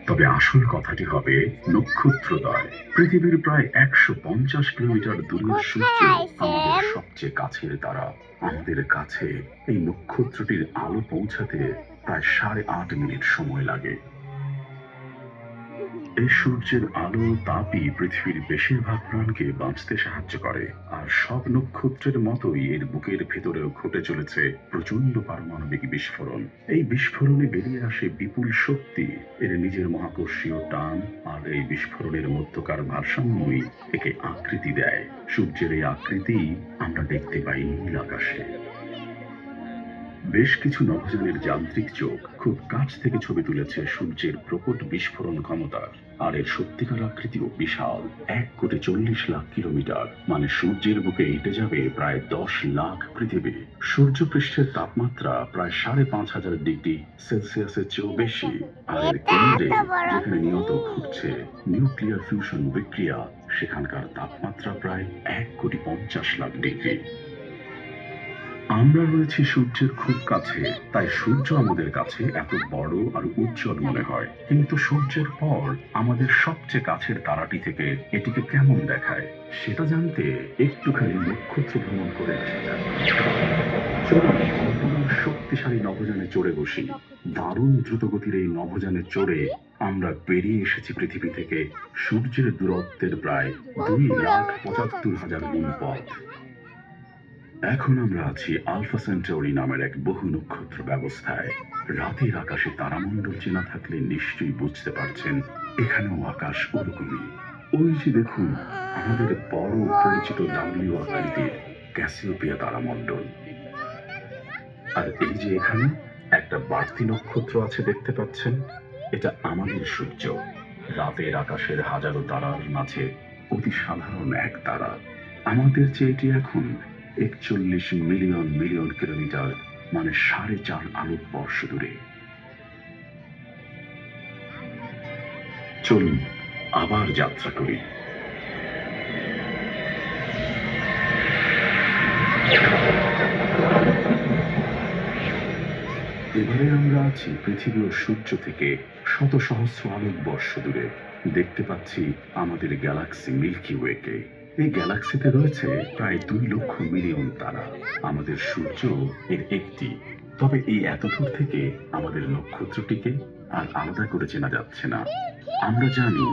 তবে আসল কথাটি হবে নক্ষত্রদ্বয়। পৃথিবীর প্রায় ১৫০ কিলোমিটার দূরের সূর্য আমাদের সবচেয়ে কাছের তারা। আমাদের কাছে এই নক্ষত্রটির আলো পৌঁছাতে প্রায় ৮.৫ মিনিট সময় লাগে। এই সূর্যের আলো তাপই পৃথিবীর বেশিরভাগ প্রাণকে বাঁচতে সাহায্য করে। আর সব নক্ষত্রের মতোই এর বুকের ভেতরেও ঘটে চলেছে প্রচন্ড পারমাণবিক বিস্ফোরণ। এই বিস্ফোরণে বেরিয়ে আসে বিপুল শক্তি, এর নিজের মহাকর্ষীয় টান, আর এই বিস্ফোরণের মধ্যকার ভারসাম্যই একে আকৃতি দেয়। সূর্যের এই আকৃতি আমরা দেখতে পাই নীল আকাশে। বেশ কিছু নভোযানের যান্ত্রিক চোখ খুব কাছ থেকে ছবি তুলেছে সূর্যের প্রকট বিস্ফোরণ ক্ষমতার। আর এর সত্যিকার আকৃতিও বিশাল, ১,৪০,০০,০০০ কিলোমিটার, মানে সূর্যের বুকে হেঁটে যাবে প্রায় ১০ লাখ পৃথিবী। সূর্যপৃষ্ঠের তাপমাত্রা প্রায় ৫,৫০০ ডিগ্রি সেলসিয়াসের চেয়েও বেশি। আর এর কেন্দ্রে, যেখানে নিয়ত ঘটছে নিউক্লিয়ার ফিউশন বিক্রিয়া, সেখানকার তাপমাত্রা প্রায় ১,৫০,০০,০০০ ডিগ্রি। আমরা রয়েছি সূর্যের খুব কাছে, তাই সূর্য আমাদের কাছে এত বড় আর উজ্জ্বল মনে হয়। কিন্তু সূর্যের পর আমাদের সবচেয়ে কাছের তারাটি থেকে এটিকে কেমন দেখায়, সেটা জানতে একটুখানি নক্ষত্র ভ্রমণ করে আসা যাক। চলুন শক্তিশালী নভোযানে চড়ে বসি। দারুণ দ্রুতগতির এই নভোযানে চড়ে আমরা বেরিয়ে এসেছি পৃথিবী থেকে সূর্যের দূরত্বের প্রায় ২,৭৫,০০০ গুণ পথ। এখন আমরা আছি আলফা সেন্টাউরি নামের এক বহু নক্ষত্র ব্যবস্থায়। রাতের আকাশে তারামণ্ডল চেনা থাকলে নিশ্চয়ই বুঝতে পারছেন এখানেও আকাশ ওরকমই। ওই যে দেখুন, আমাদের বড় পরিচিত ডাব্লিউ আকৃতির ক্যাসিওপিয়া তারামণ্ডল। আর এই যে এখানে একটা বাড়তি নক্ষত্র আছে দেখতে পাচ্ছেন, এটা আমাদের সূর্য। রাতের আকাশের হাজারো তারার মাঝে অতি সাধারণ এক তারা। আমাদের চেয়ে এটি এখন ৪১ মিলিয়ন মিলিয়ন কিলোমিটার, মানে ৪.৫ আলোকবর্ষ দূরে। চলুন আবার যাত্রা করি। এবারে আমরা আছি পৃথিবী ও সূর্য থেকে শত সহস্র আলোকবর্ষ দূরে। দেখতে পাচ্ছি আমাদের গ্যালাক্সি মিল্কি ওয়েকে। এই গ্যালাক্সিতে রয়েছে প্রায় ২,০০,০০০ মিলিয়ন তারা। আমাদের সূর্য এর একটি। তবে এই এত দূর থেকে আমাদের নক্ষত্রটিকে আর আলাদা করে চেনা যাচ্ছে না। আমরা জানি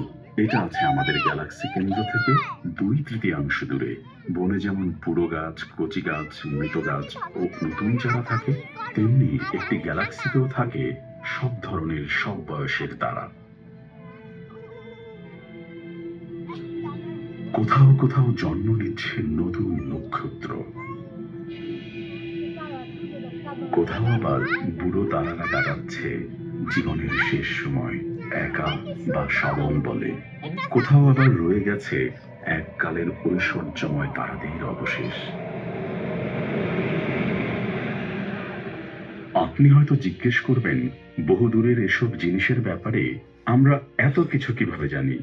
এটা আছে আমাদের গ্যালাক্সি কেন্দ্র থেকে ২/৩ দূরে। বনে যেমন পুরো গাছ, কচি গাছ, মৃত গাছ ও নতুন চারা থাকে, তেমনি একটি গ্যালাক্সিতেও থাকে সব ধরনের সব বয়সের তারা। কোথাও কোথাও জন্ম নিচ্ছে নতুন নক্ষত্র, কোথাও আবার বুড়ো তারারা কাটাচ্ছে জীবনের শেষ সময় একা বা সাবন বলে। কোথাও আবার রয়ে গেছে এককালের ঐশ্বর্যময় তারাদের অবশেষ। আপনি হয়তো জিজ্ঞেস করবেন, বহুদূরের এসব জিনিসের ব্যাপারে আমরা এত কিছু কিভাবে জানি?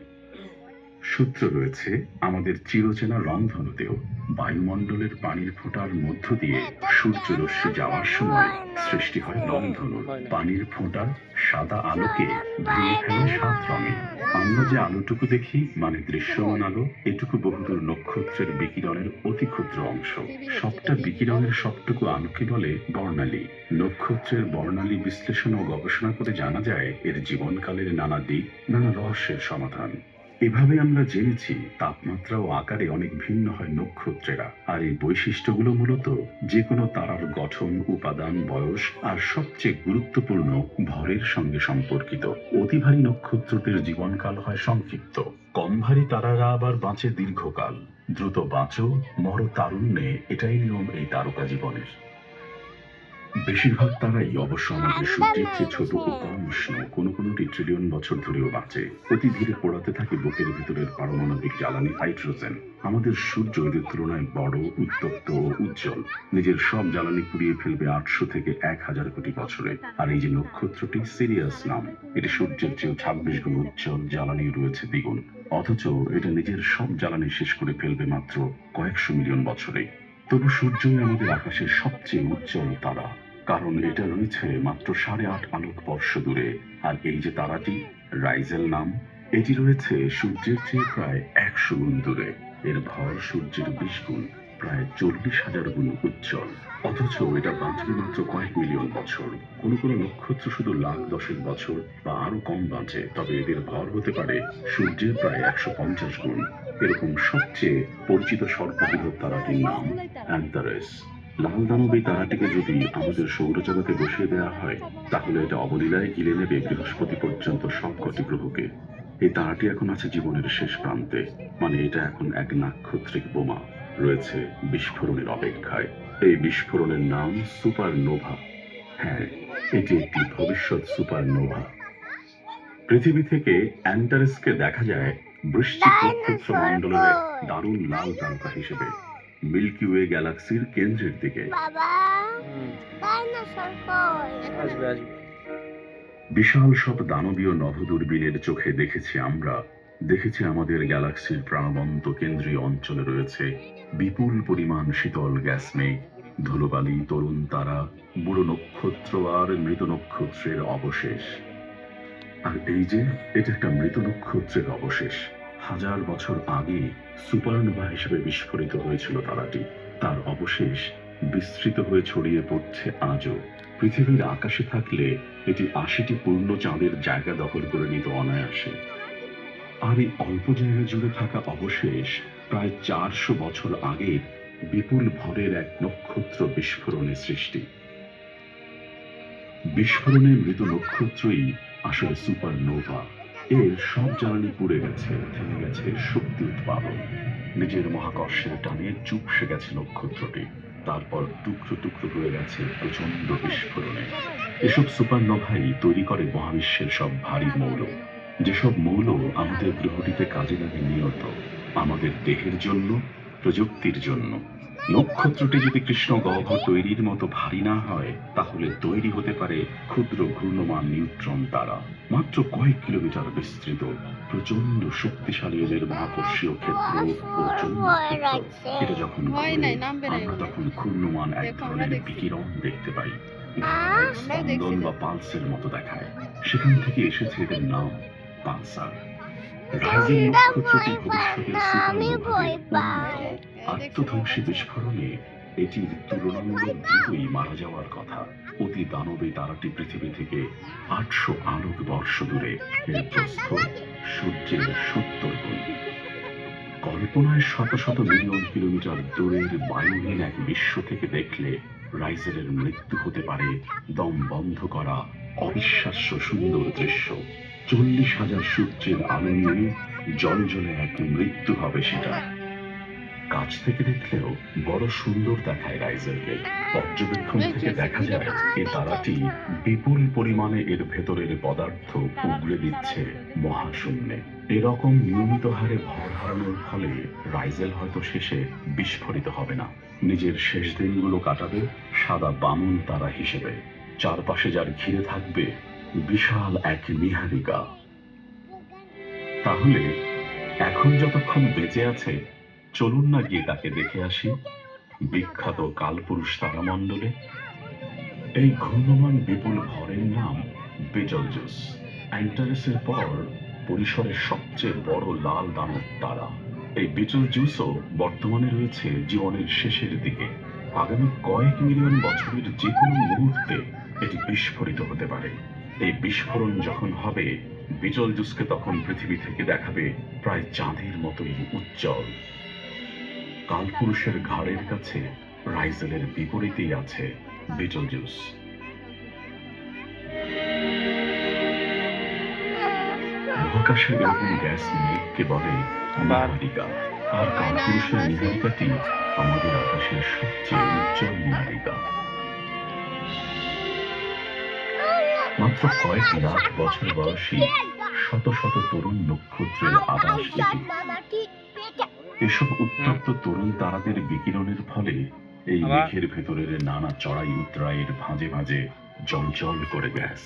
সূত্র রয়েছে আমাদের চিরচেনা রংধনুতেও। বায়ুমণ্ডলের পানির ফোঁটার মধ্য দিয়ে সূর্যরশ্মি যাওয়ার সময় সৃষ্টি হয় রংধনুর। পানির ফোঁটা সাদা আলোকে ভেঙে ফেলে ৭ রঙে। আমরা যে আলোটুকু দেখি, মানে দৃশ্যমান আলো, এটুকু বহুদূর নক্ষত্রের বিকিরণের অতি ক্ষুদ্র অংশ। সবটা বিকিরণের সবটুকু আলোকে বলে বর্ণালী। নক্ষত্রের বর্ণালী বিশ্লেষণ ও গবেষণা করে জানা যায় এর জীবনকালের নানা দিক, নানা রহস্যের সমাধান। এভাবে আমরা জেনেছি তাপমাত্রা ও আকারে অনেক ভিন্ন হয় নক্ষত্রেরা। আর এই বৈশিষ্ট্যগুলো মূলত যে কোনো তারার গঠন, উপাদান, বয়স আর সবচেয়ে গুরুত্বপূর্ণ ভরের সঙ্গে সম্পর্কিত। অতি ভারী নক্ষত্রদের জীবনকাল হয় সংক্ষিপ্ত, কম ভারী তারারা আবার বাঁচে দীর্ঘকাল। দ্রুত বাঁচো, মরো তারুণ্যে, এটাই নিয়ম এই তারকা জীবনের। বেশিরভাগ তারাই অবশ্য আমাদের সূর্যের চেয়ে ছোট ও কম উষ্ণ, কোনোটি ট্রিলিয়ন বছর ধরেও বাঁচে। অতি ধীরে পোড়াতে থাকে বুকের ভিতরের পারমাণবিক জ্বালানি হাইড্রোজেন। আমাদের সূর্য এদের তুলনায় বড়, উত্তপ্ত ও উজ্জ্বল। নিজের সব জ্বালানি পুড়িয়ে ফেলবে ৮০০ থেকে ১,০০০ কোটি বছরে। আর এই যে নক্ষত্রটি, সিরিয়াস নাম, এটি সূর্যের চেয়েও ২৬ গুণ উজ্জ্বল, জ্বালানি রয়েছে দ্বিগুণ। অথচ এটা নিজের সব জ্বালানি শেষ করে ফেলবে মাত্র কয়েকশো মিলিয়ন বছরে। তবু সূর্যই আমাদের আকাশের সবচেয়ে উজ্জ্বল তারা। কারণ এটা রয়েছে মাত্র 8.5 আলোক বর্ষ দূরে। আর এই যে তারাটি, রাইজেল নাম, এটি রয়েছে সূর্যের চেয়ে প্রায় 100 গুণ দূরে। এর ভর সূর্যের 20 গুণ, প্রায় 40,000 গুণ উজ্জ্বল। অথচ এটা বাঁচবে মাত্র কয়েক মিলিয়ন বছর। কোনো কোনো নক্ষত্র শুধু লাখ দশেক বছর বা আরো কম বাঁচে, তবে এদের ভর হতে পারে সূর্যের প্রায় 150 গুণ। এরকম সবচেয়ে পরিচিত সর্ববৃহৎ তারাটির নাম অ্যান্টারেস। লাল দানব এই তারাটিকে যদি আমাদের সৌরজগতে বসিয়ে দেওয়া হয়, তাহলে এটা অবলীলায় গিলে নেবে বৃহস্পতি পর্যন্ত সবকটি গ্রহকে। এই তারাটি এখন আছে জীবনের শেষ প্রান্তে, মানে এটা এখন এক নাক্ষত্রিক বোমা, রয়েছে বিস্ফোরণের অপেক্ষায়। এই বিস্ফোরণের নাম সুপারনোভা। হ্যাঁ, এটি একটি ভবিষ্যৎ সুপারনোভা। পৃথিবী থেকে অ্যান্টারেসকে দেখা যায় বৃশ্চিক নক্ষত্র মণ্ডলের এক দারুণ লাল তারকা হিসেবে মিল্কি ওয়ে গ্যালাক্সির কেন্দ্রের দিকে। বিশাল সব দানবীয় নভোদূরবীনের চোখে দেখেছি আমাদের গ্যালাক্সির প্রাণবন্ত কেন্দ্রীয় অঞ্চলে রয়েছে বিপুল পরিমাণ শীতল গ্যাস মেঘ, ধুলোবালি, তরুণ তারা, বুড়ো নক্ষত্র আর মৃত নক্ষত্রের অবশেষ। আর এই যে এটা একটা মৃত নক্ষত্রের অবশেষ। 1000 বছর আগে সুপারনোভা হিসেবে বিস্ফোরিত হয়েছিল তারাটি। তার অবশেষ বিস্তৃত হয়ে ছড়িয়ে পড়ছে আজও। পৃথিবীর আকাশে থাকলে এটি 80টি পূর্ণ চাঁদের জায়গা দখল করে নিত অনায়াসে। আর এই অল্প জায়গা জুড়ে থাকা অবশেষ প্রায় 400 বছর আগে বিপুল ভরের এক নক্ষত্র বিস্ফোরণের সৃষ্টি। বিস্ফোরণে মৃত নক্ষত্রই আসলে সুপারনোভা। এর সব জ্বালানি পুড়ে গেছে, থেমে গেছে শক্তি উৎপাদন। নিজের মহাকর্ষের টানে চুপসে গেছে নক্ষত্রটি, তারপর টুকরো টুকরো হয়ে গেছে প্রচন্ড বিস্ফোরণে। এসব সুপারনোভাই তৈরি করে মহাবিশ্বের সব ভারী মৌল, যেসব মৌল আমাদের গ্রহটিতে কাজে লাগে নিয়ত, আমাদের দেহের জন্য, প্রযুক্তির জন্য। নক্ষত্রটি যদি কৃষ্ণ গহ্বর তৈরির মতো ভারী না হয়, তাহলে তৈরি হতে পারে ক্ষুদ্র ঘূর্ণমান নিউট্রন তারা, মাত্র কয়েক কিলোমিটার বিস্তৃত, প্রচন্ড শক্তিশালী এদের মহাকর্ষীয় ক্ষেত্র ও চৌম্বক ক্ষেত্র। এটা যখন ঘোরে, আমরা তখন ঘূর্ণমান এক ধরনের বিকিরণ দেখতে পাই, স্পন্দন বা পালসের মতো দেখায়। সেখান থেকে এসেছে এদের নাম পালসার। রাইজেল নক্ষত্রটি ভবিষ্যতের সুপারনোভাদের অন্যতম। আত্মধ্বংসী বিস্ফোরণে এটির তুলনামূলক দ্রুতই মারা যাওয়ার কথা। অতি দানবে তারাটি পৃথিবী থেকে 800 আলোক বর্ষ দূরে। এর প্রস্থ সূর্যের 70 গুণ। কল্পনায় শত শত মিলিয়ন কিলোমিটার দূরের বায়ুহীন এক বিশ্ব থেকে দেখলে রাইজেলের মৃত্যু হতে পারে দম বন্ধ করা অবিশ্বাস্য সুন্দর দৃশ্য। 40,000 সূর্যের আলো নিয়ে জ্বলজ্বলে এক মৃত্যু হবে সেটা। কাছ থেকে দেখলেও বড় সুন্দর দেখায় রাইজেলকে। পর্যবেক্ষণ থেকে দেখা যায় এই তারাটি বিপুল পরিমাণে এর ভেতরের পদার্থ উগড়ে দিচ্ছে মহাশূন্যে। এরকম নিয়মিত হারে ভর হারানোর ফলে রাইজেল হয়তো শেষে বিস্ফোরিত হবে না, নিজের শেষ দিনগুলো কাটাবে সাদা বামন তারা হিসেবে। চারপাশে যার ঘিরে থাকবে বিশাল এক নীহারিকা। তাহলে এখন যতক্ষণ বেঁচে আছে, চলুন না গিয়ে তাকে দেখে আসি বিখ্যাত কালপুরুষ তারামণ্ডলে। এই ঘূর্ণমান বিপুল ভরের নাম বেটেলজুস। অ্যান্টারেসের পর পরিসরের সবচেয়ে বড় লাল দানব তারা। এই বেটেলজুসও বর্তমানে রয়েছে জীবনের শেষের দিকে। আগামী কয়েক মিলিয়ন বছরের যে কোনো মুহূর্তে এটি বিস্ফোরিত হতে পারে। এই বিস্ফোরণ যখন হবে, বেটেলজুসকে তখন পৃথিবী থেকে দেখাবে প্রায় চাঁদের মতোই উজ্জ্বল। কালপুরুষের ঘাড়ের কাছে রাইজেলের বিপরীতেই আছে বেটেলজুস। মহাকাশের এরকম গ্যাস মেঘকে বলে নীহারিকা, আর কালপুরুষের নীহারিকাটি আমাদের আকাশের সবচেয়ে উজ্জ্বল নীহারিকা। মাত্র কয়েক লাখ বছর বয়সী শত শত তরুণ নক্ষত্রের আবাস এটি। এসব উত্তপ্ত তরুণ তারাদের বিকিরণের ফলে এই মেঘের ভেতরের নানা চড়াই উতরাইয়ের ভাঁজে ভাঁজে জ্বলজ্বল করে গ্যাস।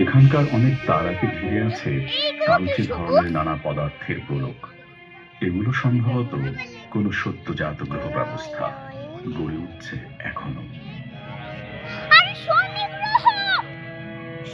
এখানকার অনেক তারাকে ঘিরে আছে কালচে ধরনের নানা পদার্থের গোলক। এগুলো সম্ভবত কোনো সত্যজাত গ্রহ ব্যবস্থা গড়ে উঠছে এখনো।